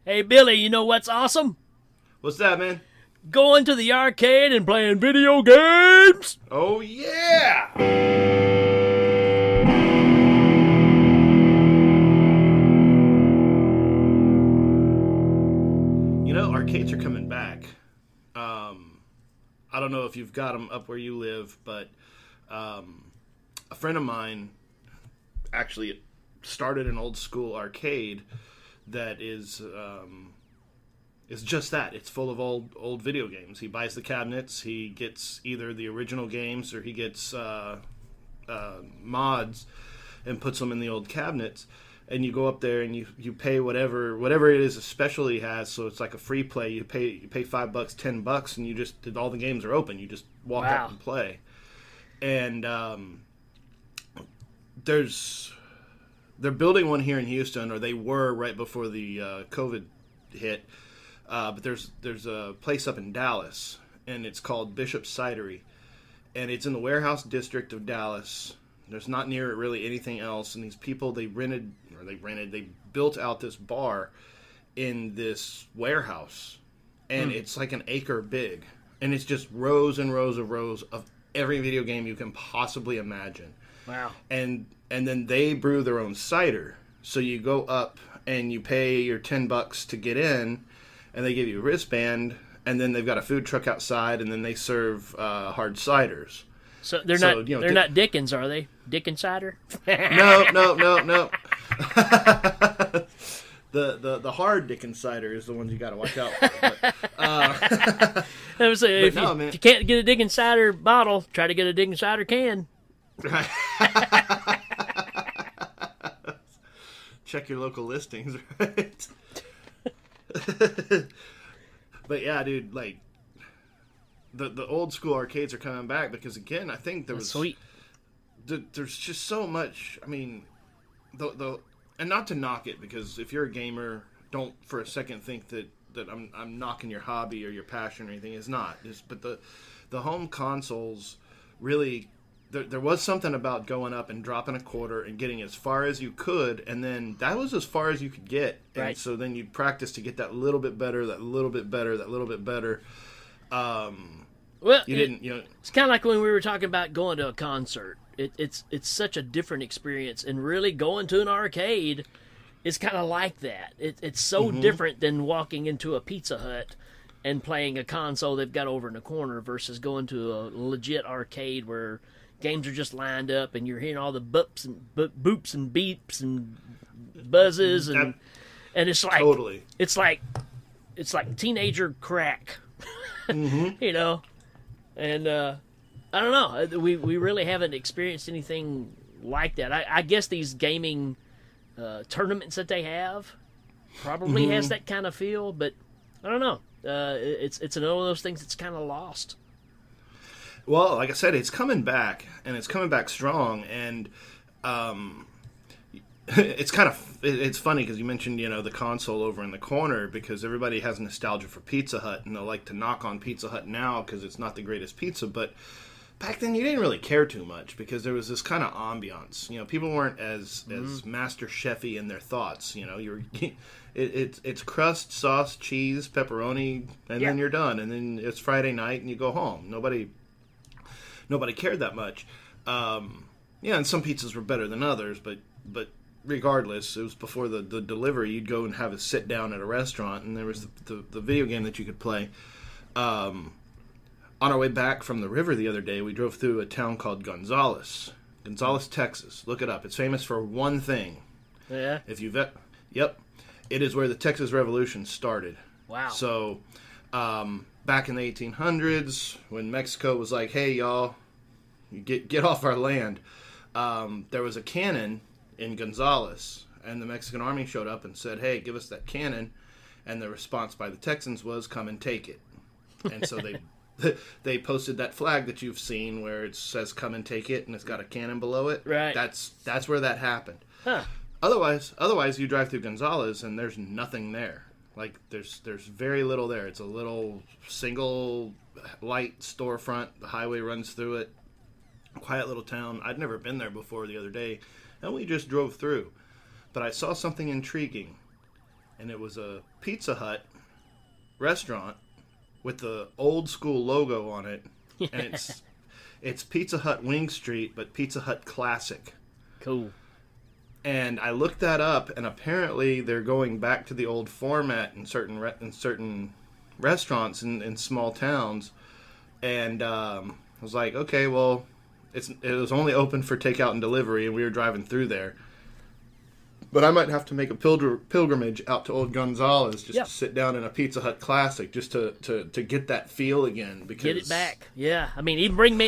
Hey, Billy, you know what's awesome? What's that, man? Going to the arcade and playing video games! Oh, yeah! You know, arcades are coming back. I don't know if you've got them up where you live, but a friend of mine actually started an old school arcade that is just that. It's full of old video games. He buys the cabinets. He gets either the original games or he gets mods and puts them in the old cabinets. And you go up there and you pay whatever it is a special he has. So it's like a free play. You pay $5, $10, and you just all the games are open. You just walk Wow. up and play. And they're building one here in Houston, or they were right before the COVID hit. But there's a place up in Dallas, and it's called Bishop's Cidery, and it's in the warehouse district of Dallas. There's not near it really anything else, and these people they built out this bar in this warehouse, and it's like an acre big, and it's just rows and rows of every video game you can possibly imagine. Wow. And then they brew their own cider, so you go up and you pay your $10 to get in. And they give you a wristband, and then they've got a food truck outside, and then they serve hard ciders. So they're not Dickens, are they? Dickens cider? No. the hard Dickens cider is the ones you got to watch out for. I was saying, if you can't get a Dickens cider bottle, try to get a Dickens cider can. Right. Check your local listings, right? But yeah, dude, like the old school arcades are coming back because again, I think That's sweet. There's just so much. I mean, and not to knock it, because if you're a gamer, don't for a second think that I'm knocking your hobby or your passion or anything. It's not. But the home consoles really. There was something about going up and dropping a quarter and getting as far as you could, and then that was as far as you could get. And right. So then you'd practice to get that little bit better, that little bit better, that little bit better. Well, It's kind of like when we were talking about going to a concert. It's such a different experience, and really going to an arcade is kind of like that. It's so different than walking into a Pizza Hut and playing a console they've got over in the corner versus going to a legit arcade where games are just lined up, and you're hearing all the boops and beeps and buzzes, and it's like totally. it's like teenager crack, you know. And I don't know. We really haven't experienced anything like that. I guess these gaming tournaments that they have probably has that kind of feel, but I don't know. It's one of those things that's kind of lost. Well, like I said, it's coming back, and it's coming back strong, and it's funny because you mentioned, the console over in the corner, because everybody has nostalgia for Pizza Hut, and they'll like to knock on Pizza Hut now because it's not the greatest pizza, but back then you didn't really care too much because there was this kind of ambiance. People weren't as master chefy in their thoughts. It's crust, sauce, cheese, pepperoni, and then you're done, and then it's Friday night and you go home. Nobody cared that much. And some pizzas were better than others, but regardless, it was before the delivery. You'd go and have a sit down at a restaurant, and there was the video game that you could play. On our way back from the river the other day, we drove through a town called Gonzales, Texas. Look it up. It's famous for one thing. Yeah. Yep, it is where the Texas Revolution started. Wow. So, back in the 1800s, when Mexico was like, "Hey, y'all, get off our land," there was a cannon in Gonzales, and the Mexican army showed up and said, "Hey, give us that cannon," and the response by the Texans was, "Come and take it." And so they posted that flag that you've seen where it says "Come and take it," and it's got a cannon below it. Right. That's where that happened. Huh. Otherwise, you drive through Gonzales and there's nothing there. Like there's very little there. It's a little single light storefront. The highway runs through it. Quiet little town. I'd never been there before the other day, and we just drove through. But I saw something intriguing, and it was a Pizza Hut restaurant with the old school logo on it, and it's Pizza Hut Wing Street, but Pizza Hut Classic. Cool. And I looked that up, and apparently they're going back to the old format in certain restaurants in small towns. And I was like, okay, well, it was only open for takeout and delivery, and we were driving through there. But I might have to make a pilgrimage out to Old Gonzales just to sit down in a Pizza Hut Classic just to get that feel again. Because get it back. Yeah, I mean, even bring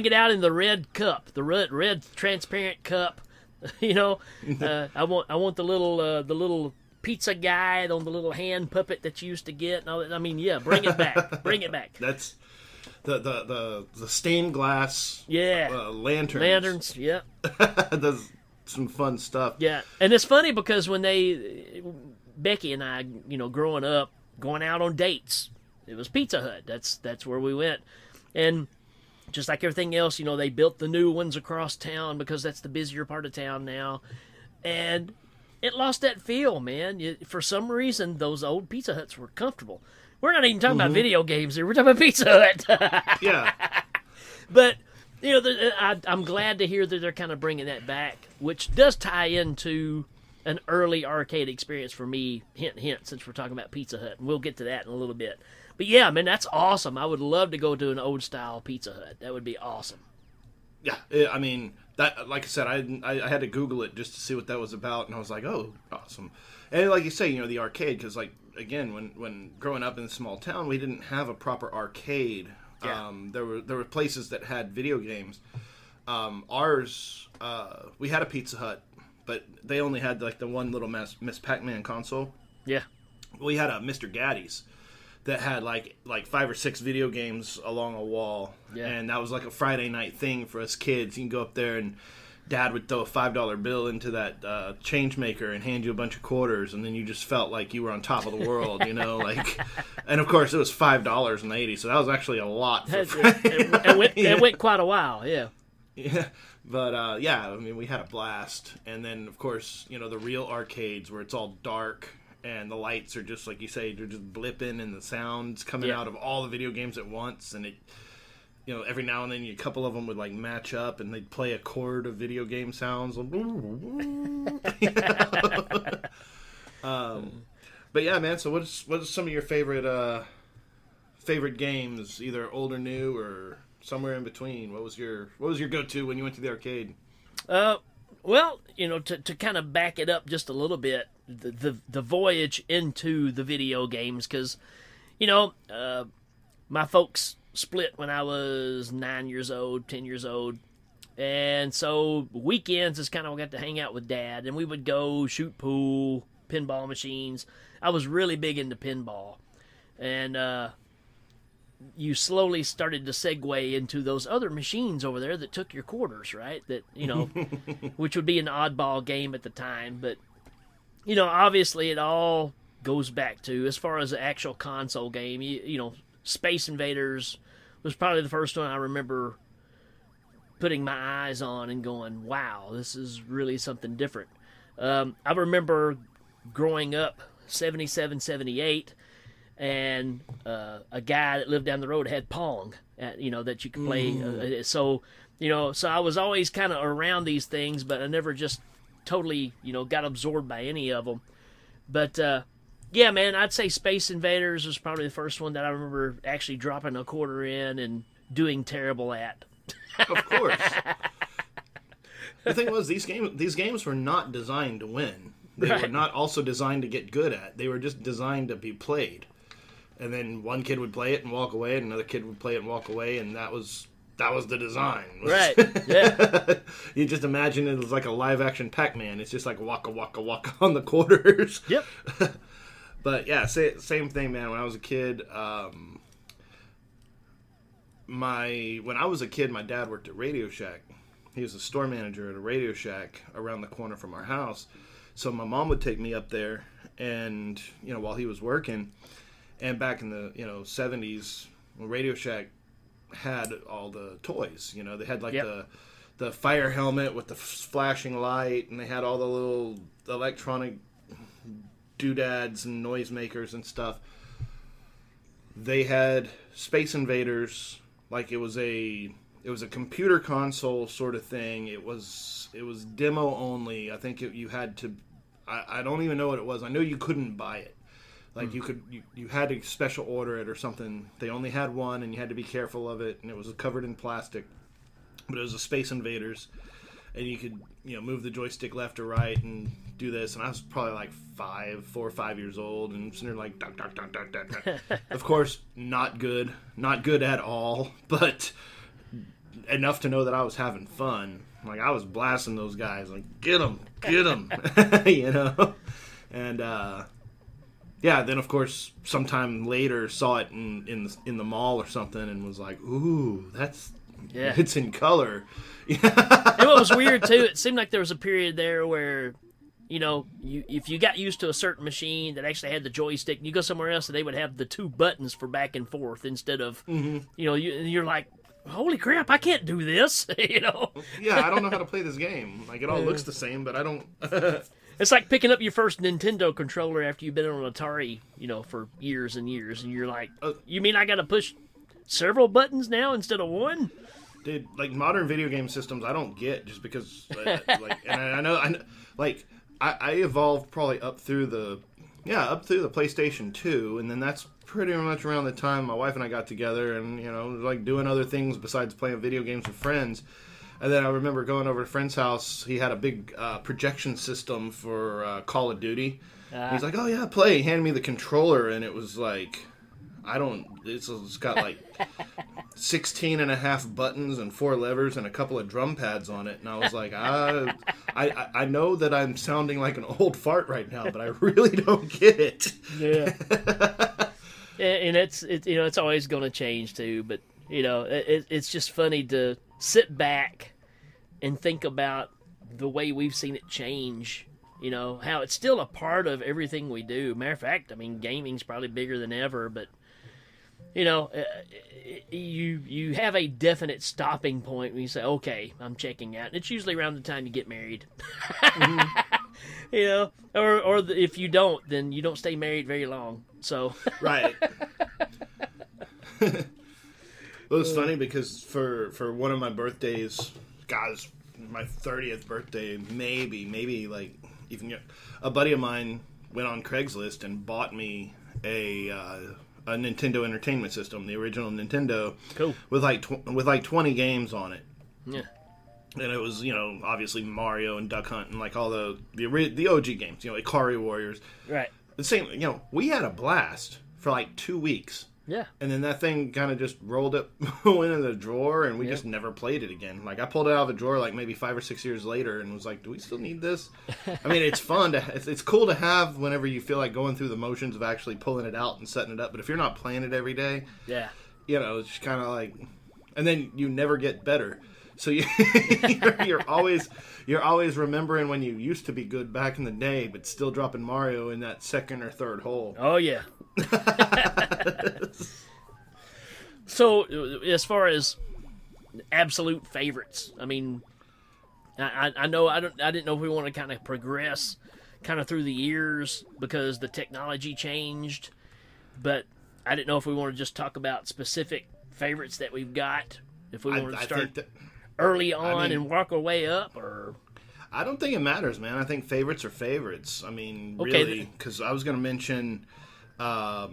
it out in the red cup, the red transparent cup. You know, I want the little pizza guy on the little hand puppet that you used to get. And all that. I mean, yeah, bring it back. Bring it back. That's the stained glass. Yeah, lanterns. Lanterns. Yeah. That's some fun stuff. Yeah, and it's funny because when Becky and I, growing up, going out on dates, it was Pizza Hut. That's where we went, and just like everything else, they built the new ones across town because that's the busier part of town now, and it lost that feel, man. For some reason, those old Pizza Huts were comfortable. We're not even talking about video games here. We're talking about Pizza Hut. Yeah, but. I'm glad to hear that they're kind of bringing that back, which does tie into an early arcade experience for me, hint, since we're talking about Pizza Hut. And we'll get to that in a little bit. But yeah, man, that's awesome. I would love to go to an old-style Pizza Hut. That would be awesome. Yeah, I mean, that, like I said, I had to Google it just to see what that was about, and I was like, oh, awesome. And like you say, the arcade, because, like, again, when growing up in a small town, we didn't have a proper arcade. Yeah. There were places that had video games. Ours, we had a Pizza Hut, but they only had like the one little Miss Pac-Man console. Yeah. We had a Mr. Gaddy's that had like 5 or 6 video games along a wall. Yeah. And that was like a Friday night thing for us kids. You can go up there and Dad would throw a $5 bill into that change maker and hand you a bunch of quarters, and then you just felt like you were on top of the world, like. And of course, it was $5.80, so that was actually a lot. It went quite a while, yeah. Yeah, but yeah, I mean, we had a blast, and then of course, the real arcades where it's all dark and the lights are just like you say, they're just blipping, and the sounds coming out of all the video games at once, and it. Every now and then a couple of them would like match up and they'd play a chord of video game sounds. But yeah, man, so what's some of your favorite games, either old or new or somewhere in between? What was your go-to when you went to the arcade? Well, to kind of back it up just a little bit, the voyage into the video games, because, my folks split when I was 9 years old, 10 years old. And so weekends is kind of got to hang out with Dad, and we would go shoot pool, pinball machines. I was really big into pinball. And you slowly started to segue into those other machines over there that took your quarters, right? That, which would be an oddball game at the time. But, obviously it all goes back to, as far as the actual console game, Space Invaders was probably the first one I remember putting my eyes on and going, wow, this is really something different. I remember growing up, 77, 78, and a guy that lived down the road had Pong, that you could play. So I was always kind of around these things, but I never just totally, got absorbed by any of them. But, yeah, man, I'd say Space Invaders was probably the first one that I remember actually dropping a quarter in and doing terrible at. Of course. The thing was, these games were not designed to win. They were not also designed to get good at. They were just designed to be played. And then one kid would play it and walk away, and another kid would play it and walk away, and that was the design. Right, yeah. You just imagine it was like a live-action Pac-Man. It's just like waka, waka, waka on the quarters. Yep. But yeah, same thing, man. When I was a kid, when I was a kid, my dad worked at Radio Shack. He was a store manager at a Radio Shack around the corner from our house. So my mom would take me up there, and while he was working, and back in the 70s, when Radio Shack had all the toys. They had like the fire helmet with the flashing light, and they had all the little electronic doodads and noisemakers and stuff. They had Space Invaders, like it was a computer console sort of thing. It was demo only. I think you had to. I don't even know what it was. I know you couldn't buy it. Like you had to special order it or something. They only had one, and you had to be careful of it. And it was covered in plastic, but it was a Space Invaders, and you could move the joystick left or right and do this. And I was probably like 4 or 5 years old, and I'm sitting there like duck, duck, duck, duck, duck, duck. Of course, not good at all, but enough to know that I was having fun. Like I was blasting those guys, like get them, and yeah. Then of course, sometime later saw it in the mall or something, and was like, ooh, it's in color. And what was weird too, it seemed like there was a period there where, if you got used to a certain machine that actually had the joystick, and you go somewhere else, and they would have the 2 buttons for back and forth instead of, you're like, holy crap, I can't do this, Yeah, I don't know how to play this game. Like, it all looks the same, but I don't... It's like picking up your first Nintendo controller after you've been on an Atari, for years and years, and you're like, you mean I gotta push several buttons now instead of one? Dude, like, modern video game systems, I don't get, just because, and I know, I evolved probably up through the PlayStation 2, and then that's pretty much around the time my wife and I got together and, like doing other things besides playing video games with friends. And then I remember going over to a friend's house. He had a big projection system for Call of Duty. He's like, oh yeah, play. He handed me the controller, and it was like, it's got like 16 and a half buttons and 4 levers and a couple of drum pads on it. And I was like, I know that I'm sounding like an old fart right now, but I really don't get it. Yeah. And it's always going to change too. But, it's just funny to sit back and think about the way we've seen it change. How it's still a part of everything we do. Matter of fact, I mean, gaming's probably bigger than ever, but you have a definite stopping point when you say, okay, I'm checking out. And it's usually around the time you get married. Or if you don't, then you don't stay married very long. So right. Well, it's funny because for one of my birthdays, guys, my 30th birthday, maybe like even a buddy of mine went on Craigslist and bought me a Nintendo Entertainment System, the original Nintendo, cool, with like 20 games on it. Yeah. And it was, obviously Mario and Duck Hunt and like all the OG games, Ikari Warriors. Right. The same, we had a blast for like 2 weeks. Yeah. And then that thing kind of just rolled up, went in the drawer, and we just never played it again. Like, I pulled it out of the drawer like maybe 5 or 6 years later and was like, do we still need this? I mean, it's fun. It's cool to have whenever you feel like going through the motions of actually pulling it out and setting it up. But if you're not playing it every day, it's just kind of like... And then you never get better. So you're always remembering when you used to be good back in the day, but still dropping Mario in that second or third hole. Oh, yeah. So, as far as absolute favorites, I mean, I know I didn't know if we want to kind of progress kind of through the years because the technology changed, but I didn't know if we want to just talk about specific favorites that we've got. If we want to start early on and work our way up, or I don't think it matters, man. I think favorites are favorites. I mean, really, because I was going to mention. I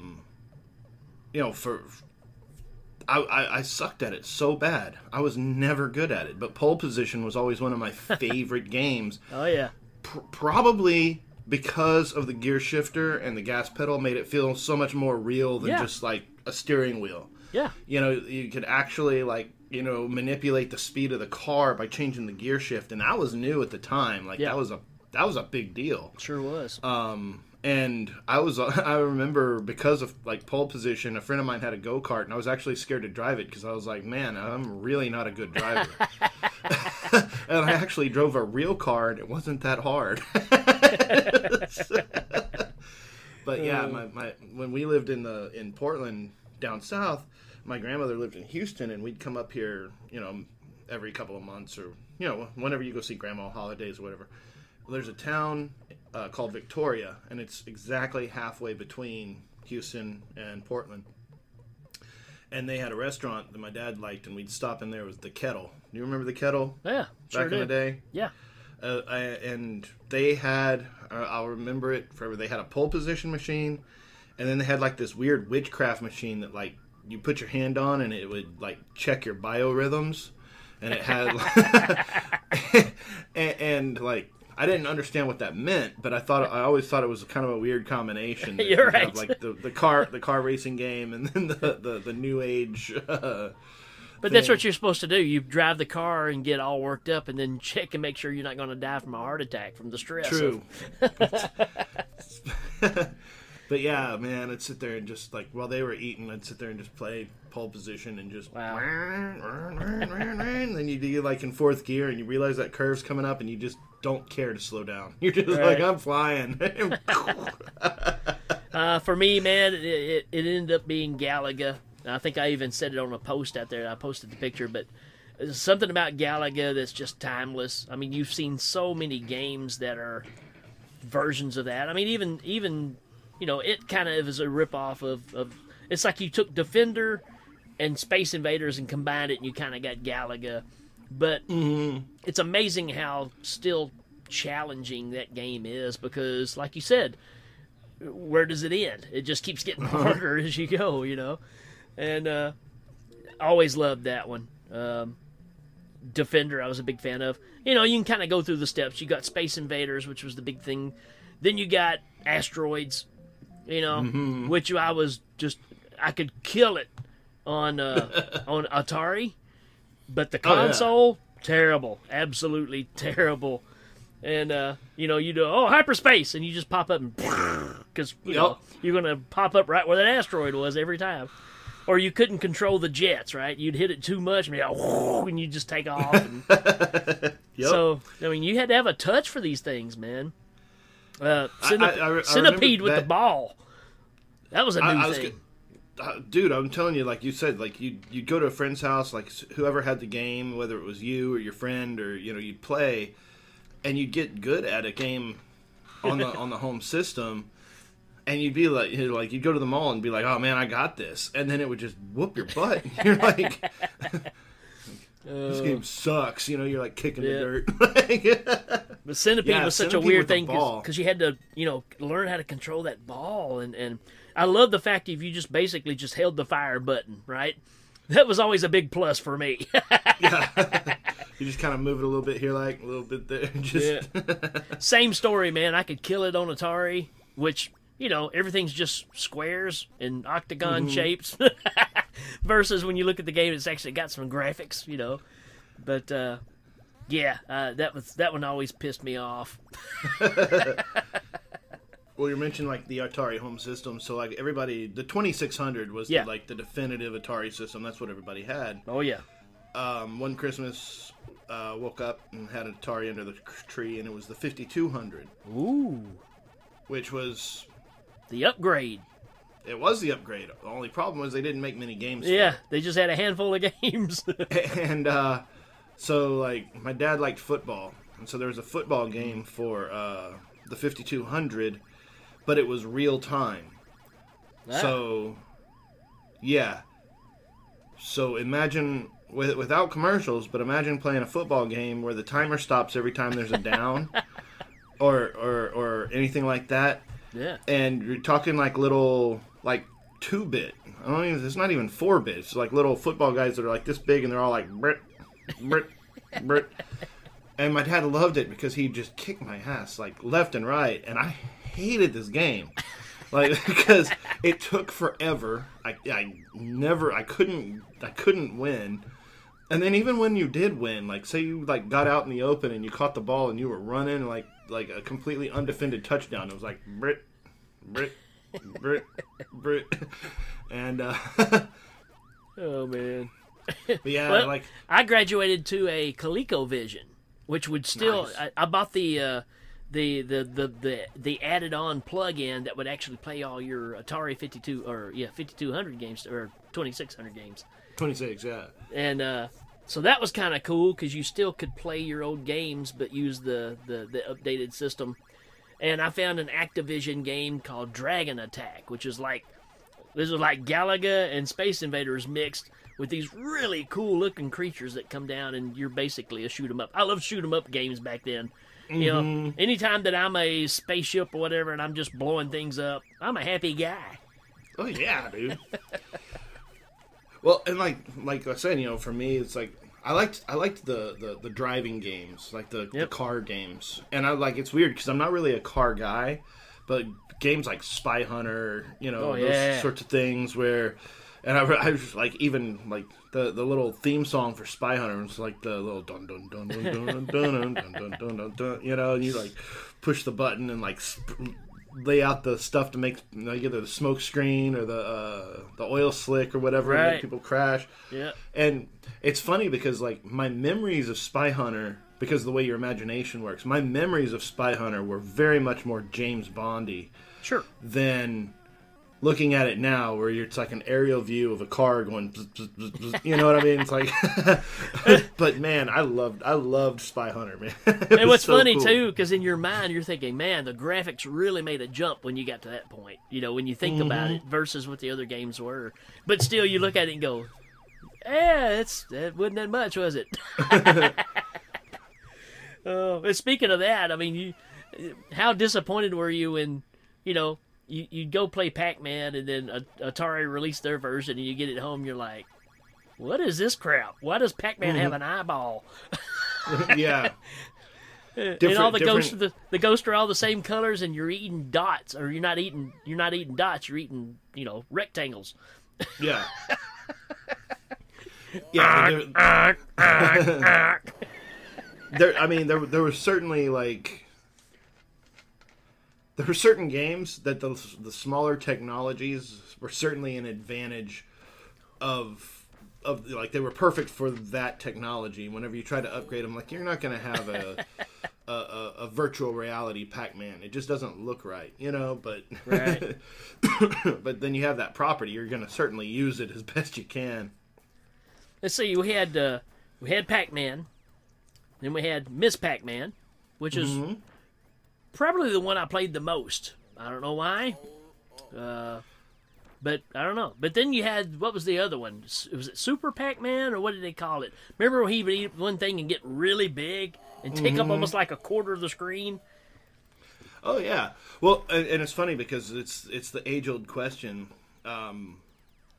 sucked at it so bad. I was never good at it. But pole position was always one of my favorite games. Oh, yeah. Probably because of the gear shifter and the gas pedal made it feel so much more real than just like a steering wheel. Yeah. You could actually manipulate the speed of the car by changing the gear shift. And that was new at the time. Like that was a big deal. Sure was. And I remember because of like pole position, a friend of mine had a go-kart, and I was actually scared to drive it because I was like, man, I'm really not a good driver. And I actually drove a real car, and it wasn't that hard. But yeah, when we lived in Portland down south, my grandmother lived in Houston, and we'd come up here, every couple of months or whenever you go see grandma holidays or whatever. Well, there's a town called Victoria, and it's exactly halfway between Houston and Portland. And they had a restaurant that my dad liked, and we'd stop in there. It was the Kettle. Do you remember the Kettle? Yeah, back in the day. Yeah. And they had, I'll remember it forever. They had a pole position machine, and then they had like this weird witchcraft machine that like you put your hand on, and it would like check your biorhythms, and it had, and like. I didn't understand what that meant, but I always thought it was kind of a weird combination. You're right. Have, like the car racing game, and then the new age. But that's what you're supposed to do. You drive the car and get all worked up, and then check and make sure you're not going to die from a heart attack from the stress. True. But yeah, man, I'd sit there and just like while they were eating, I'd sit there and just play pole position and just. Wow. And then you do like in fourth gear, and you realize that curve's coming up, and you just don't care to slow down. You're just right. like, I'm flying. For me, man, it ended up being Galaga. I think I even said it on a post out there. I posted the picture, but there's something about Galaga that's just timeless. I mean, you've seen so many games that are versions of that. I mean, even it kind of is a ripoff of. It's like you took Defender and Space Invaders and combined it, and you kind of got Galaga. But it's amazing how still challenging that game is because, like you said, where does it end? It just keeps getting harder as you go, And I always loved that one. Defender, I was a big fan of. You can kind of go through the steps. You got Space Invaders, which was the big thing. Then you got Asteroids, which I could kill it on Atari. But the console, terrible, absolutely terrible. And you do hyperspace, and you just pop up and because you're gonna pop up right where that asteroid was every time. Or you couldn't control the jets, right? You'd hit it too much, and you just take off. And So I mean, you had to have a touch for these things, man. Centipede with the ball. That was a new thing. Dude, I'm telling you, like you said, like you'd go to a friend's house, like whoever had the game, whether it was you or your friend, or you'd play, and you'd get good at a game on the home system, and you'd be like you'd go to the mall and be like, oh man, I got this, and then it would just whoop your butt. And you're like, this game sucks. You're like kicking the dirt. But Centipede was such a weird thing because you had to learn how to control that ball and. I love the fact if you just basically just held the fire button, right? That was always a big plus for me. Yeah. You just kind of move it a little bit here, like a little bit there. Just Same story, man. I could kill it on Atari, which, everything's just squares and octagon shapes. Versus when you look at the game, it's actually got some graphics, But, that one always pissed me off. Well, you mentioned like the Atari home system, so like everybody, the 2600 was the definitive Atari system. That's what everybody had. Oh yeah. One Christmas, woke up and had an Atari under the tree, and it was the 5200. Ooh. Which was the upgrade. It was the upgrade. The only problem was they didn't make many games. Yeah, they just had a handful of games. And so like my dad liked football, and so there was a football game for the 5200. But it was real time. Ah. So, yeah. So imagine, without commercials, but imagine playing a football game where the timer stops every time there's a down. or anything like that. Yeah. And you're talking like little, like 2-bit. It's not even 4-bit. It's like little football guys that are like this big and they're all like, Brit, Brit, Brit. And my dad loved it because he just kicked my ass like left and right. And I hated this game, like because it took forever. I couldn't win. And then even when you did win, like say you like got out in the open and you caught the ball and you were running like a completely undefended touchdown. It was like Brit, Brit, Brit, Brit, and oh man. But yeah, well, like I graduated to a ColecoVision, which would still nice. I bought the added on plug-in that would actually play all your Atari 5200 games or 2600 games. 26, yeah. And so that was kind of cool because you still could play your old games but use the updated system. and I found an Activision game called Dragon Attack, which is like this is like Galaga and Space Invaders mixed with these really cool looking creatures that come down, and you're basically a shoot 'em up. I love shoot 'em up games back then. You know, anytime that I'm a spaceship or whatever and I'm just blowing things up, I'm a happy guy. Oh yeah, dude. Well, and like I said, you know, for me, it's like I liked the driving games, like the car games, and it's weird because I'm not really a car guy, but games like Spy Hunter, you know, those sorts of things where, and I was like even like the little theme song for Spy Hunter was like the little dun dun dun dun dun dun dun dun dun dun dun dun, you know, and you like push the button and like lay out the stuff to make either the smoke screen or the oil slick or whatever and make people crash. Yeah. And it's funny because like my memories of Spy Hunter, because of the way your imagination works, my memories of Spy Hunter were very much more James Bondy than looking at it now, where it's like an aerial view of a car going, bzz, bzz, bzz, bzz, you know what I mean? It's like, but man, I loved Spy Hunter, man. And what's so funny cool, too, because in your mind you're thinking, man, the graphics really made a jump when you got to that point. You know, when you think about it versus what the other games were. But still, you look at it and go, that wasn't that much, was it? And speaking of that, I mean, how disappointed were you when, you know, you'd go play Pac-Man, and then Atari released their version, and you get it home, you're like, what is this crap? Why does Pac-Man have an eyeball? Yeah. And all the ghosts are all the same colors, and you're eating dots, or you're not eating dots, you're eating, you know, rectangles. Yeah. Yeah. There was certainly like, there were certain games that the smaller technologies were certainly an advantage of like they were perfect for that technology. Whenever you try to upgrade them, like you're not going to have a virtual reality Pac-Man. It just doesn't look right, you know. But right. But then you have that property. You're going to certainly use it as best you can. Let's see. We had Pac-Man, then we had Miss Pac-Man, which is probably the one I played the most. I don't know why. But I don't know. But then you had, what was the other one? Was it Super Pac-Man, or what did they call it? Remember when he would eat one thing and get really big and take up almost like a quarter of the screen? Oh, yeah. Well, and it's funny because it's the age-old question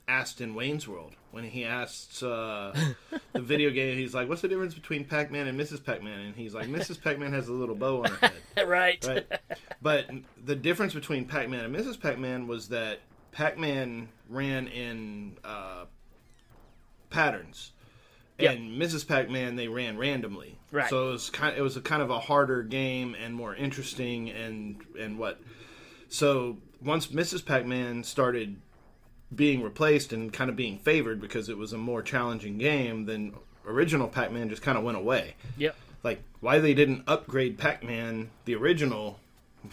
asked in Wayne's World. When he asks the video game, he's like, what's the difference between Pac-Man and Mrs. Pac-Man? And he's like, Mrs. Pac-Man has a little bow on her head. Right. But the difference between Pac-Man and Mrs. Pac-Man was that Pac-Man ran in patterns, and Mrs. Pac-Man, they ran randomly. Right. So it was a kind of a harder game and more interesting and what. So once Mrs. Pac-Man started being replaced and kind of being favored because it was a more challenging game, then original Pac-Man just kind of went away. Yep. Like, why they didn't upgrade Pac-Man, the original,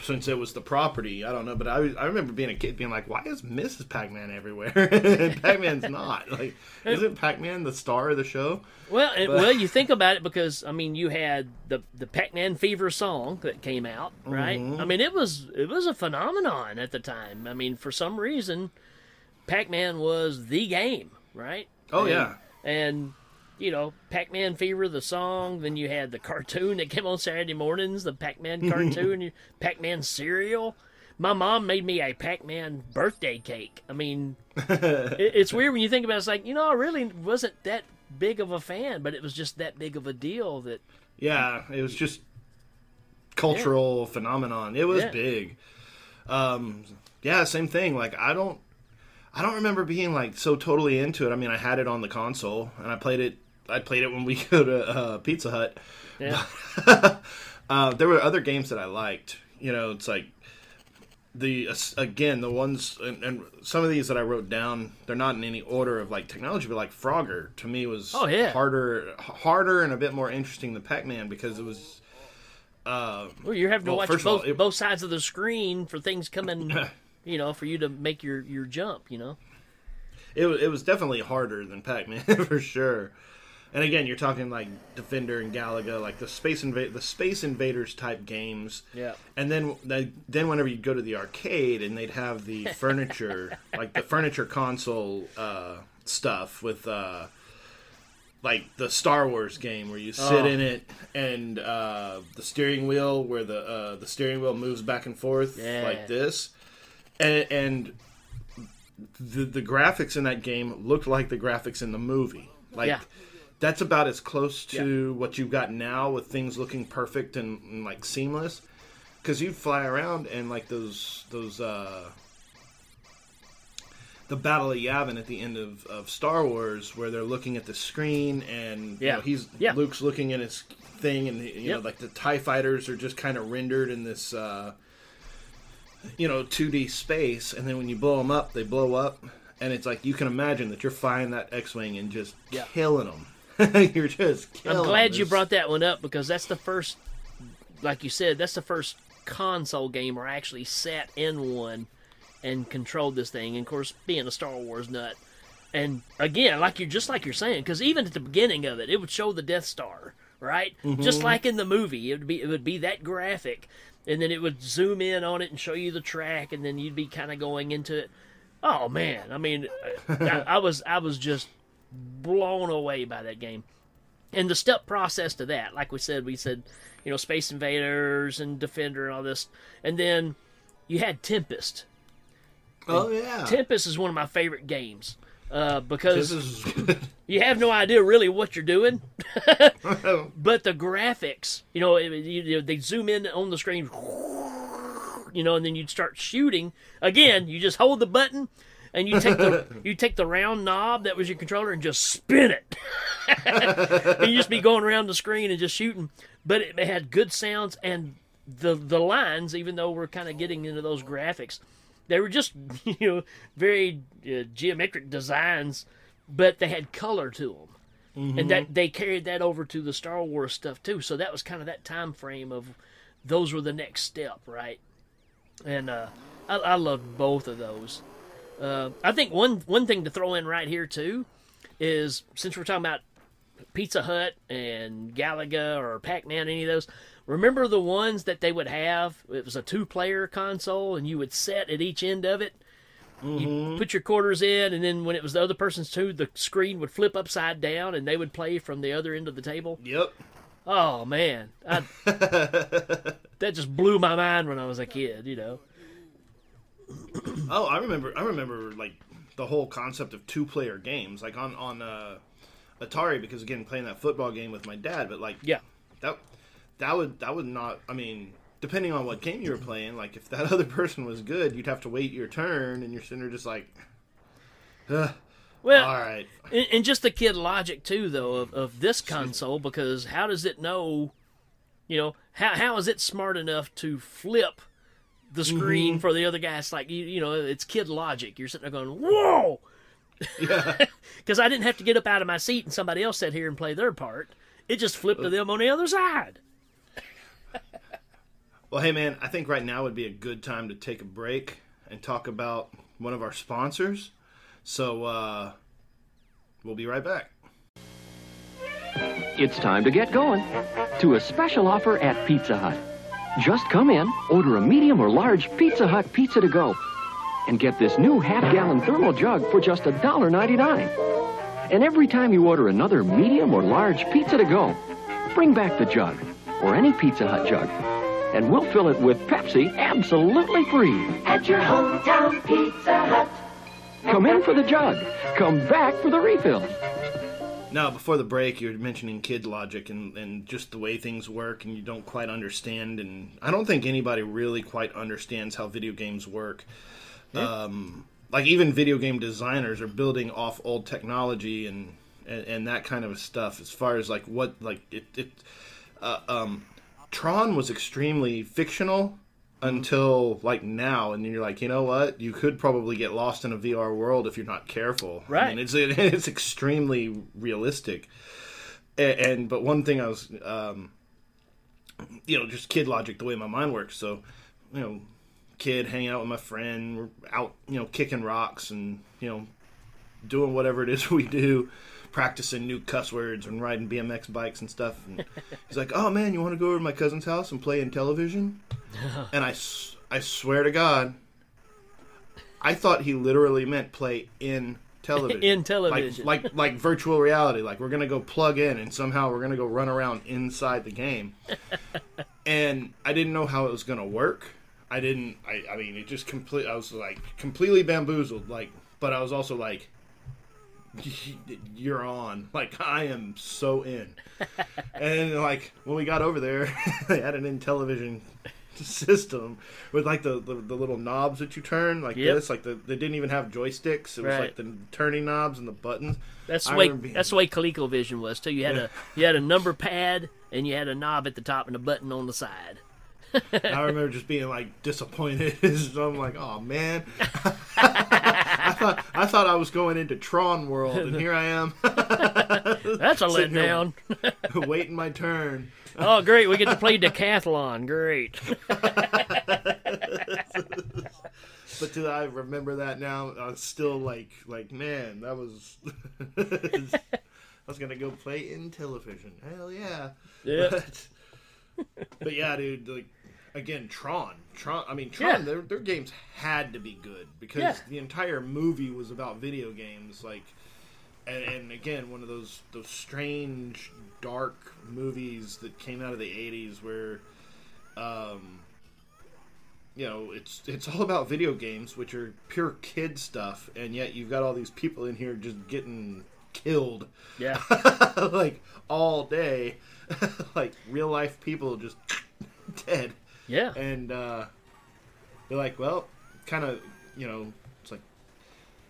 since it was the property, I don't know. But I remember being a kid being like, why is Mrs. Pac-Man everywhere? And Pac-Man's not. Like, isn't Pac-Man the star of the show? Well, well, you think about it because, I mean, you had the Pac-Man Fever song that came out, right? I mean, it was a phenomenon at the time. I mean, for some reason, Pac-Man was the game, right? Oh, yeah. And, you know, Pac-Man Fever, the song, then you had the cartoon that came on Saturday mornings, the Pac-Man cartoon, Pac-Man cereal. My mom made me a Pac-Man birthday cake. I mean, it's weird when you think about it. It's like, you know, I really wasn't that big of a fan, but it was just that big of a deal that... Yeah, it was just cultural phenomenon. It was big. Yeah, same thing. Like, I don't remember being like so totally into it. I mean, I had it on the console and I played it when we go to Pizza Hut. Yeah. There were other games that I liked. You know, it's like the ones and some of these that I wrote down, they're not in any order of like technology, but like Frogger to me was harder and a bit more interesting than Pac-Man because it was well, you're having to watch both sides of the screen for things coming you know, for you to make your jump, you know. It was definitely harder than Pac-Man for sure. And again, you're talking like Defender and Galaga, like the Space Invaders type games. Yeah. And then whenever you go to the arcade and they'd have the furniture, like the furniture console stuff with like the Star Wars game where you sit in it and the steering wheel where the steering wheel moves back and forth like this, and the graphics in that game looked like the graphics in the movie. Like that's about as close to what you've got now with things looking perfect and like seamless. Because you fly around and like those the Battle of Yavin at the end of Star Wars, where they're looking at the screen and you know, Luke's looking at his thing, and you know, like the TIE fighters are just kind of rendered in this 2D space, and then when you blow them up, they blow up, and it's like you can imagine that you're flying that X-wing and just killing them. You're just killing them. I'm glad you brought that one up, because that's the first, like you said, that's the first console game where I actually sat in one and controlled this thing. And of course, being a Star Wars nut, and again, like you're saying, because even at the beginning of it, it would show the Death Star, right? Mm-hmm. Just like in the movie, it would be that graphic, and then it would zoom in on it and show you the track, and then you'd be kind of going into it. Oh man, I mean, I was just blown away by that game, and the step process to that. Like we said, Space Invaders and Defender and all this, and then you had Tempest. Oh yeah, Tempest is one of my favorite games because you have no idea really what you're doing, but the graphics, they zoom in on the screen, and then you'd start shooting. Again, you just hold the button and you take the round knob that was your controller and just spin it, and you just be going around the screen and just shooting. But it had good sounds, and the lines, even though we're kind of getting into those graphics, they were just, very geometric designs, but they had color to them. Mm-hmm. And that they carried that over to the Star Wars stuff, too. So that was kind of that time frame of those were the next step, right? And I loved both of those. I think one thing to throw in right here, too, is since we're talking about Pizza Hut and Galaga or Pac-Man, any of those, remember the ones that they would have? It was a 2-player console, and you would set at each end of it. Mm-hmm. You put your quarters in, and then when it was the other person's too, the screen would flip upside down, and they would play from the other end of the table. Yep. Oh man, that just blew my mind when I was a kid. Oh, I remember like the whole concept of 2-player games, like on Atari, because again, playing that football game with my dad, but like that would not, I mean, depending on what game you were playing, like if that other person was good, you'd have to wait your turn, and you're sitting there just like, well, all right. And just the kid logic too, though, of this console, because how does it know, how is it smart enough to flip the screen for the other guy? It's like, it's kid logic. You're sitting there going, whoa! Yeah. Because I didn't have to get up out of my seat and somebody else sat here and play their part. It just flipped to them on the other side. Well, hey, man, I think right now would be a good time to take a break and talk about one of our sponsors. So, we'll be right back. It's time to get going to a special offer at Pizza Hut. Just come in, order a medium or large Pizza Hut pizza to go, and get this new half-gallon thermal jug for just $1.99. And every time you order another medium or large pizza to go, bring back the jug, or any Pizza Hut jug, and we'll fill it with Pepsi absolutely free. At your hometown Pizza Hut. Come in for the jug. Come back for the refill. Now, before the break, you were mentioning kid logic and just the way things work, and you don't quite understand. And I don't think anybody really quite understands how video games work. Yeah. Like even video game designers are building off old technology and that kind of stuff. As far as like what Tron was extremely fictional until like now, and you're like, you know what? You could probably get lost in a VR world if you're not careful. Right. I mean, it's extremely realistic. But one thing I was, just kid logic, the way my mind works. So, kid hanging out with my friend, we're out, kicking rocks and doing whatever it is we do. practicing new cuss words and riding BMX bikes and stuff. And he's like, "Oh man, you want to go over to my cousin's house and play in television?" And I swear to God, I thought he literally meant play in television. In television. Like virtual reality. Like, we're going to go plug in and somehow we're going to go run around inside the game. And I didn't know how it was going to work. I mean, it just I was like completely bamboozled. Like, but I was also like, you're on. Like, I am so in. And like, when we got over there, they had an in-television system with like the little knobs that you turn like this. Like, they didn't even have joysticks. It was like the turning knobs and the buttons. That's the way ColecoVision was too. You had a number pad and you had a knob at the top and a button on the side. I remember just being like disappointed. So I'm like, oh man, I thought I was going into Tron World, and here I am. That's a letdown. Waiting my turn. Oh, great! We get to play decathlon. Great. But do I remember that now? I was still like, man, that was. I was gonna go play in television. Hell yeah. Yeah. But yeah, dude. Like, again, Tron. Their games had to be good because the entire movie was about video games. Like, and again, one of those strange, dark movies that came out of the '80s where, it's all about video games, which are pure kid stuff, and yet you've got all these people in here just getting killed. Yeah. Like, all day. Like, real life people just dead. Yeah. And they're like, well, kind of, it's like,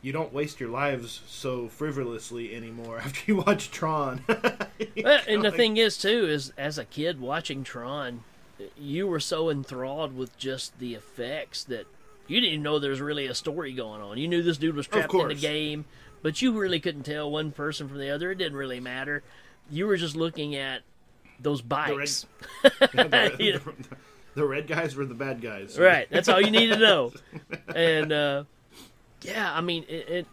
you don't waste your lives so frivolously anymore after you watch Tron. And the thing is, too, is as a kid watching Tron, you were so enthralled with just the effects that you didn't even know there was really a story going on. You knew this dude was trapped in the game, but you really couldn't tell one person from the other. It didn't really matter. You were just looking at those bikes. The red guys were the bad guys. Right. That's all you need to know. And, I mean,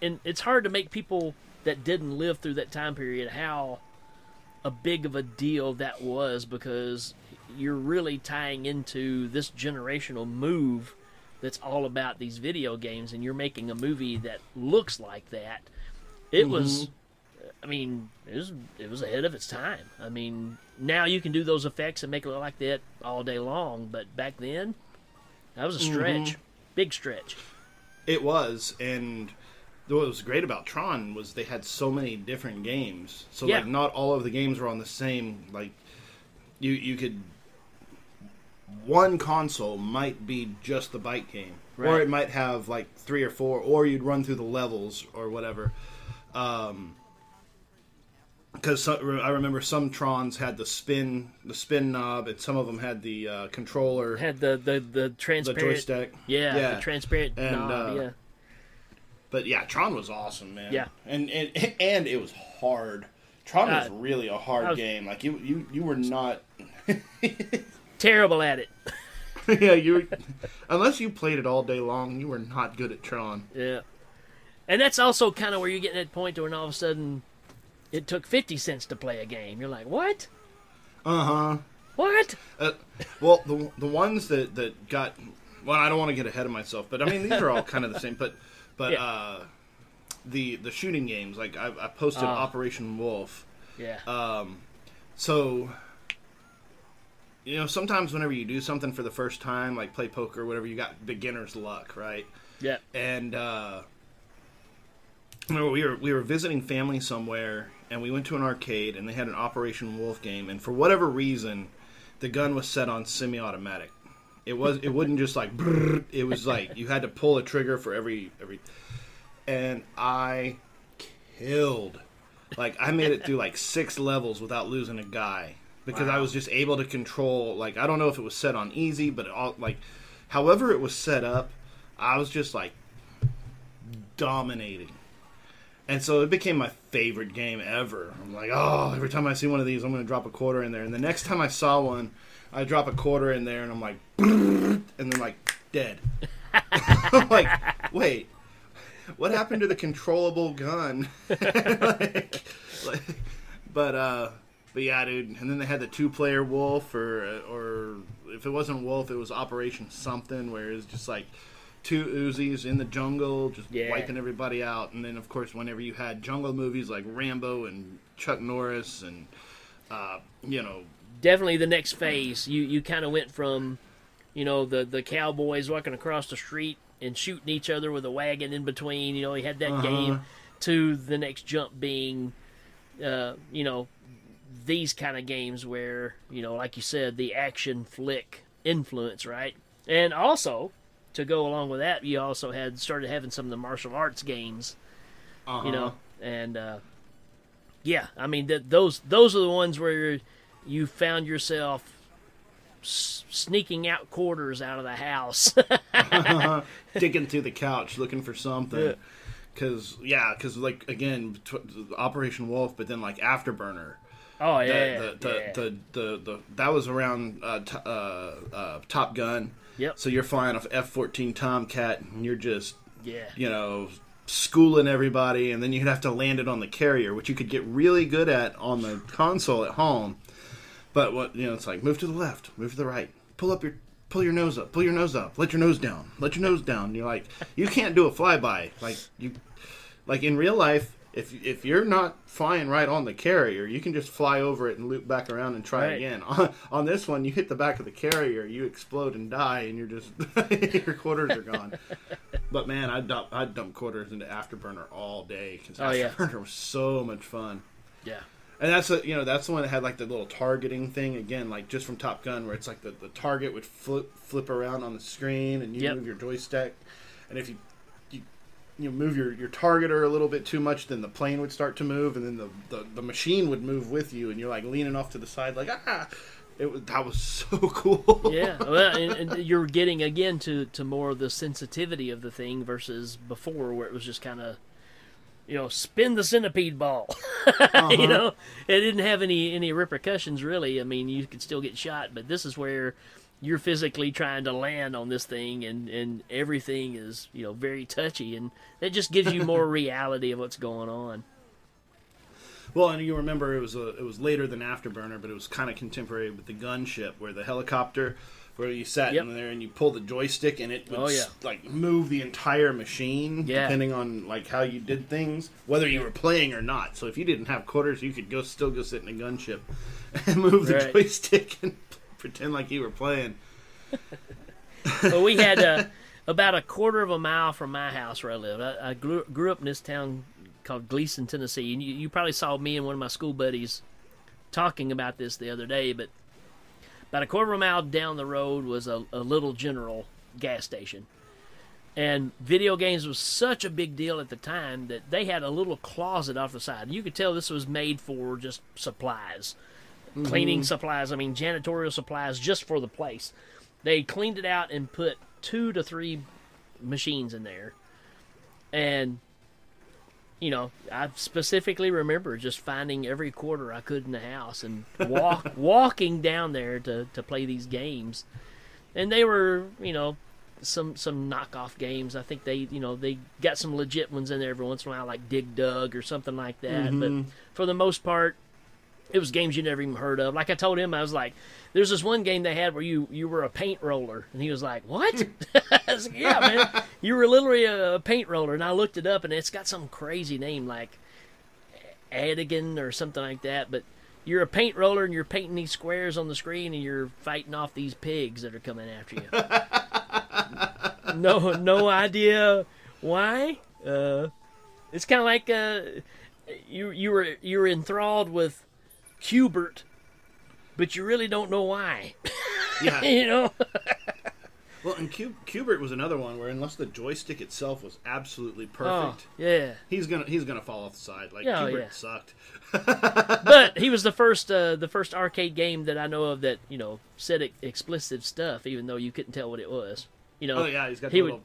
and it's hard to make people that didn't live through that time period how a big of a deal that was, because you're really tying into this generational move that's all about these video games, and you're making a movie that looks like that. It was... I mean, it was ahead of its time. I mean, now you can do those effects and make it look like that all day long, but back then, that was a stretch. Big stretch. It was, and what was great about Tron was they had so many different games. So, like, not all of the games were on the same, like, you could... One console might be just the bike game. Right. Or it might have, like, 3 or 4, or you'd run through the levels or whatever. Because I remember some Trons had the spin knob, and some of them had the controller, had the transparent, the joystick, the transparent knob, But yeah, Tron was awesome, man. Yeah, and it was hard. Tron was really a hard game. Like you were not terrible at it. Yeah, unless you played it all day long, you were not good at Tron. Yeah, and that's also kind of where you're getting at that point to when all of a sudden it took 50 cents to play a game. You're like, what? Uh-huh. What? Well, the ones that got... Well, I don't want to get ahead of myself, but I mean, these are all kind of the same. But the shooting games, like I posted Operation Wolf. Yeah. So, sometimes whenever you do something for the first time, like play poker or whatever, you got beginner's luck, right? Yeah. And we were visiting family somewhere, and we went to an arcade, and they had an Operation Wolf game, and for whatever reason, the gun was set on semi-automatic. It wouldn't just like brrr, it was like you had to pull a trigger for every, and I killed. Like, I made it through like 6 levels without losing a guy because I was just able to control. Like, I don't know if it was set on easy, but however it was set up, I was just like dominating. And so it became my favorite game ever. I'm like, oh, every time I see one of these, I'm going to drop a quarter in there. And the next time I saw one, I drop a quarter in there, and I'm like, and then like, dead. I'm like, wait, What happened to the controllable gun? like, like, but yeah, dude. And then they had the 2-player wolf, or if it wasn't wolf, it was Operation something, where it was just like 2 Uzis in the jungle, just wiping everybody out. And then, of course, whenever you had jungle movies like Rambo and Chuck Norris, and definitely the next phase. You kind of went from, the cowboys walking across the street and shooting each other with a wagon in between. You had that game, to the next jump being, these kind of games where, like you said, the action flick influence, right? And also, to go along with that, you also started having some of the martial arts games, and I mean those are the ones where you found yourself sneaking out quarters out of the house, digging through the couch looking for something. Because like again, Operation Wolf, but then like Afterburner. Oh yeah, that was around Top Gun. Yep. So you're flying a F-14 Tomcat, and you're just schooling everybody, and then you'd have to land it on the carrier, which you could get really good at on the console at home. But it's like, move to the left, move to the right, pull your nose up, let your nose down. And you're like, you can't do a flyby. Like in real life, if you're not flying right on the carrier, you can just fly over it and loop back around and try again. On this one, you hit the back of the carrier, you explode and die, and you're just your quarters are gone. But man, I'd dump quarters into Afterburner all day, because Afterburner was so much fun. Yeah. And that's the one that had like the little targeting thing again, like just from Top Gun, where it's like the target would flip around on the screen, and you move your joystick, and if you move your targeter a little bit too much, then the plane would start to move, and then the machine would move with you, and you're like leaning off to the side, like that was so cool. Yeah, well, and you're getting again to more of the sensitivity of the thing versus before, where it was just kind of, spin the centipede ball. It didn't have any repercussions really. I mean, you could still get shot, but this is where you're physically trying to land on this thing, and everything is, very touchy, and that just gives you more reality of what's going on. Well, and you remember it was later than Afterburner, but it was kind of contemporary with the gunship, where the helicopter, where you sat in there and you pull the joystick, and it would like move the entire machine, depending on like how you did things, whether you were playing or not. So if you didn't have quarters, you could still go sit in a gunship and move the joystick and pretend like you were playing. Well, we had about a quarter of a mile from my house where I lived. I grew up in this town called Gleason, Tennessee, and you probably saw me and one of my school buddies talking about this the other day, but about a quarter of a mile down the road was a Little General gas station. And video games was such a big deal at the time that they had a little closet off the side. You could tell this was made for just supplies. Cleaning supplies, janitorial supplies just for the place. They cleaned it out and put 2 to 3 machines in there. And, I specifically remember just finding every quarter I could in the house and walking down there to play these games. And they were, some knockoff games. I think they got some legit ones in there every once in a while, like Dig Dug or something like that. But for the most part, it was games you never even heard of. Like I told him, I was like, there's this one game they had where you were a paint roller. And he was like, what? I was like, yeah, man. You were literally a paint roller. And I looked it up, and it's got some crazy name like Adigan or something like that. But you're a paint roller, and you're painting these squares on the screen, and you're fighting off these pigs that are coming after you. No idea why. It's kind of like you were enthralled with Hubert, but you really don't know why. Yeah. Well, and Hubert was another one where unless the joystick itself was absolutely perfect, he's gonna fall off the side. Like Hubert sucked. But he was the first arcade game that I know of that said explicit stuff, even though you couldn't tell what it was. Oh yeah, he's got the little.